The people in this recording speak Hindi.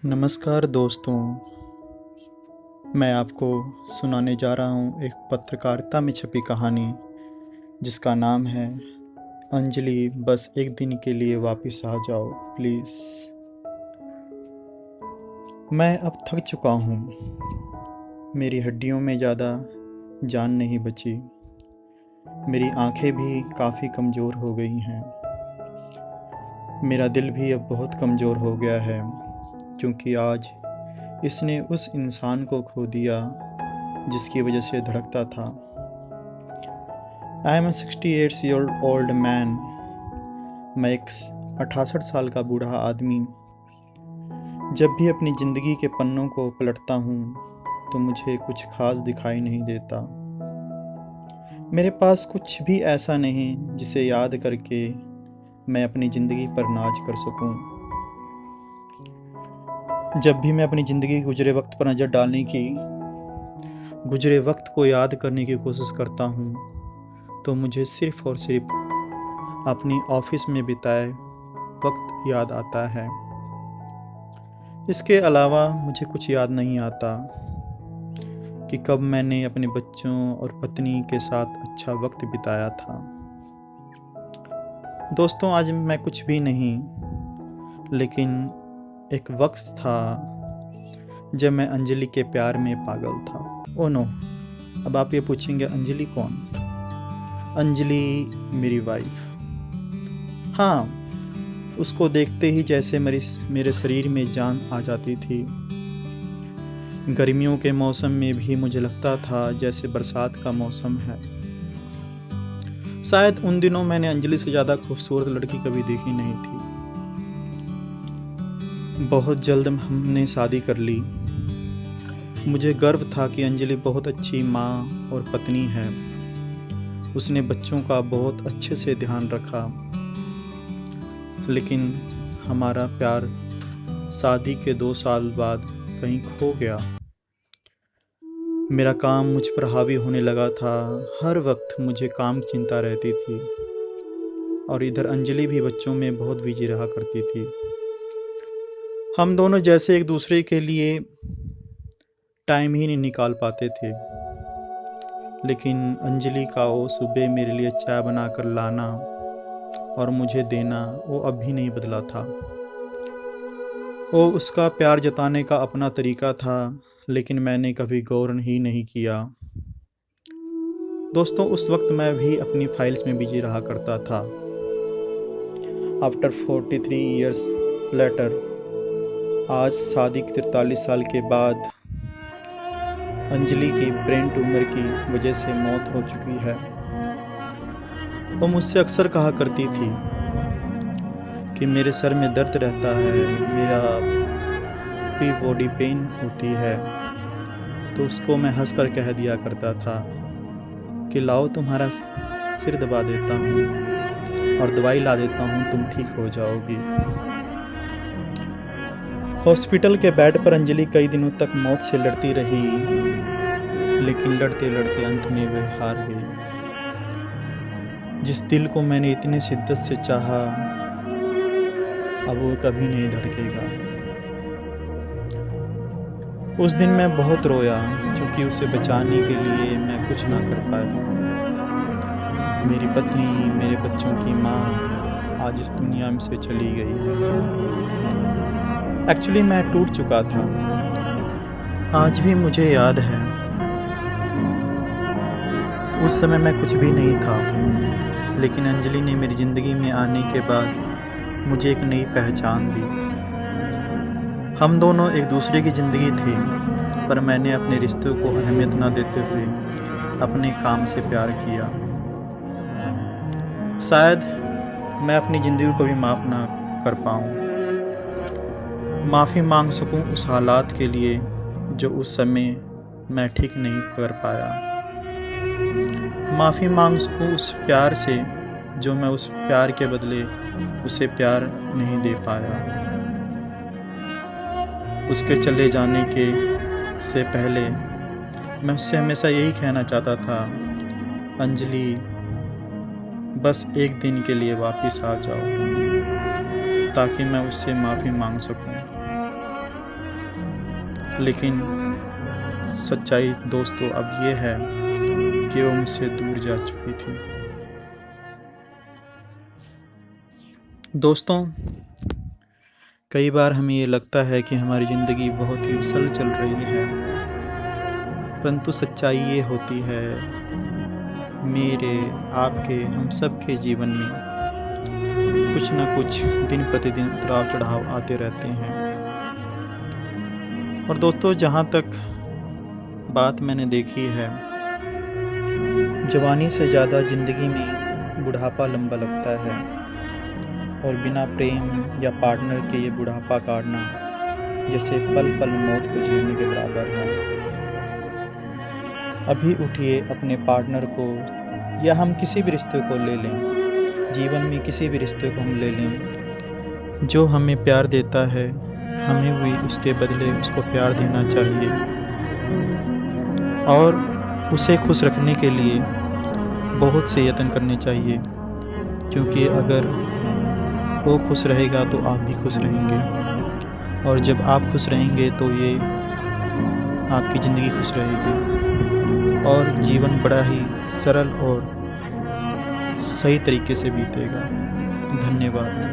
नमस्कार दोस्तों, मैं आपको सुनाने जा रहा हूँ एक पत्रकारिता में छपी कहानी जिसका नाम है अंजलि बस एक दिन के लिए वापस आ जाओ प्लीज़। मैं अब थक चुका हूँ, मेरी हड्डियों में ज़्यादा जान नहीं बची, मेरी आंखें भी काफ़ी कमज़ोर हो गई हैं, मेरा दिल भी अब बहुत कमज़ोर हो गया है क्योंकि आज इसने उस इंसान को खो दिया जिसकी वजह से धड़कता था। I am 68 year old man. मैं एक 68 साल का बूढ़ा आदमी जब भी अपनी ज़िंदगी के पन्नों को पलटता हूँ तो मुझे कुछ खास दिखाई नहीं देता। मेरे पास कुछ भी ऐसा नहीं जिसे याद करके मैं अपनी ज़िंदगी पर नाज कर सकूं। जब भी मैं अपनी ज़िंदगी के गुजरे वक्त पर नज़र डालने की, गुजरे वक्त को याद करने की कोशिश करता हूँ तो मुझे सिर्फ और सिर्फ अपनी ऑफिस में बिताए वक्त याद आता है। इसके अलावा मुझे कुछ याद नहीं आता कि कब मैंने अपने बच्चों और पत्नी के साथ अच्छा वक्त बिताया था। दोस्तों, आज मैं कुछ भी नहीं, लेकिन एक वक्त था जब मैं अंजलि के प्यार में पागल था। ओ नो, अब आप ये पूछेंगे अंजलि कौन? अंजलि मेरी वाइफ। हाँ, उसको देखते ही जैसे मेरे शरीर में जान आ जाती थी। गर्मियों के मौसम में भी मुझे लगता था जैसे बरसात का मौसम है। शायद उन दिनों मैंने अंजलि से ज़्यादा खूबसूरत लड़की कभी देखी नहीं थी। बहुत जल्द हमने शादी कर ली। मुझे गर्व था कि अंजलि बहुत अच्छी माँ और पत्नी है। उसने बच्चों का बहुत अच्छे से ध्यान रखा। लेकिन हमारा प्यार शादी के 2 साल बाद कहीं खो गया। मेरा काम मुझ पर हावी होने लगा था। हर वक्त मुझे काम की चिंता रहती थी और इधर अंजलि भी बच्चों में बहुत बिजी रहा करती थी। हम दोनों जैसे एक दूसरे के लिए टाइम ही नहीं निकाल पाते थे। लेकिन अंजलि का वो सुबह मेरे लिए चाय बनाकर लाना और मुझे देना वो अब भी नहीं बदला था। वो उसका प्यार जताने का अपना तरीका था, लेकिन मैंने कभी गौर ही नहीं किया। दोस्तों, उस वक्त मैं भी अपनी फाइल्स में बिजी रहा करता था। आफ्टर 43 ईयर्स लेटर, आज शादी के 43 साल के बाद अंजलि की ब्रेन ट्यूमर की वजह से मौत हो चुकी है। वो मुझसे अक्सर कहा करती थी कि मेरे सर में दर्द रहता है, मेरा पूरी बॉडी पेन होती है। तो उसको मैं हंसकर कह दिया करता था कि लाओ तुम्हारा सिर दबा देता हूँ और दवाई ला देता हूँ, तुम ठीक हो जाओगी। हॉस्पिटल के बेड पर अंजलि कई दिनों तक मौत से लड़ती रही, लेकिन लड़ते लड़ते अंत में वह हार गई। जिस दिल को मैंने इतनी शिद्दत से चाहा, अब वो कभी नहीं धड़केगा। उस दिन मैं बहुत रोया क्योंकि उसे बचाने के लिए मैं कुछ ना कर पाया। मेरी पत्नी, मेरे बच्चों की माँ आज इस दुनिया में से चली गई। एक्चुअली मैं टूट चुका था। आज भी मुझे याद है, उस समय मैं कुछ भी नहीं था, लेकिन अंजलि ने मेरी ज़िंदगी में आने के बाद मुझे एक नई पहचान दी। हम दोनों एक दूसरे की ज़िंदगी थे, पर मैंने अपने रिश्तों को अहमियत न देते हुए अपने काम से प्यार किया। शायद मैं अपनी ज़िंदगी को भी माफ़ ना कर पाऊँ, माफ़ी मांग सकूं उस हालात के लिए जो उस समय मैं ठीक नहीं कर पाया। माफ़ी मांग सकूं उस प्यार से जो मैं उस प्यार के बदले उसे प्यार नहीं दे पाया। उसके चले जाने के से पहले मैं उससे हमेशा यही कहना चाहता था, अंजलि बस एक दिन के लिए वापस आ जाओ, ताकि मैं उससे माफ़ी मांग सकूं। लेकिन सच्चाई दोस्तों अब ये है कि वो मुझसे दूर जा चुकी थी। दोस्तों, कई बार हमें ये लगता है कि हमारी ज़िंदगी बहुत ही सरल चल रही है, परंतु सच्चाई ये होती है मेरे, आपके, हम सब के जीवन में कुछ न कुछ दिन प्रतिदिन उतार चढ़ाव आते रहते हैं। और दोस्तों, जहाँ तक बात मैंने देखी है, जवानी से ज़्यादा ज़िंदगी में बुढ़ापा लंबा लगता है और बिना प्रेम या पार्टनर के ये बुढ़ापा काटना जैसे पल पल मौत को झेलने के बराबर है। अभी उठिए, अपने पार्टनर को या हम किसी भी रिश्ते को ले लें, जीवन में किसी भी रिश्ते को हम ले लें, जो हमें प्यार देता है हमें भी उसके बदले उसको प्यार देना चाहिए और उसे खुश रखने के लिए बहुत से यत्न करने चाहिए, क्योंकि अगर वो खुश रहेगा तो आप भी खुश रहेंगे, और जब आप खुश रहेंगे तो ये आपकी ज़िंदगी खुश रहेगी और जीवन बड़ा ही सरल और सही तरीके से बीतेगा। धन्यवाद।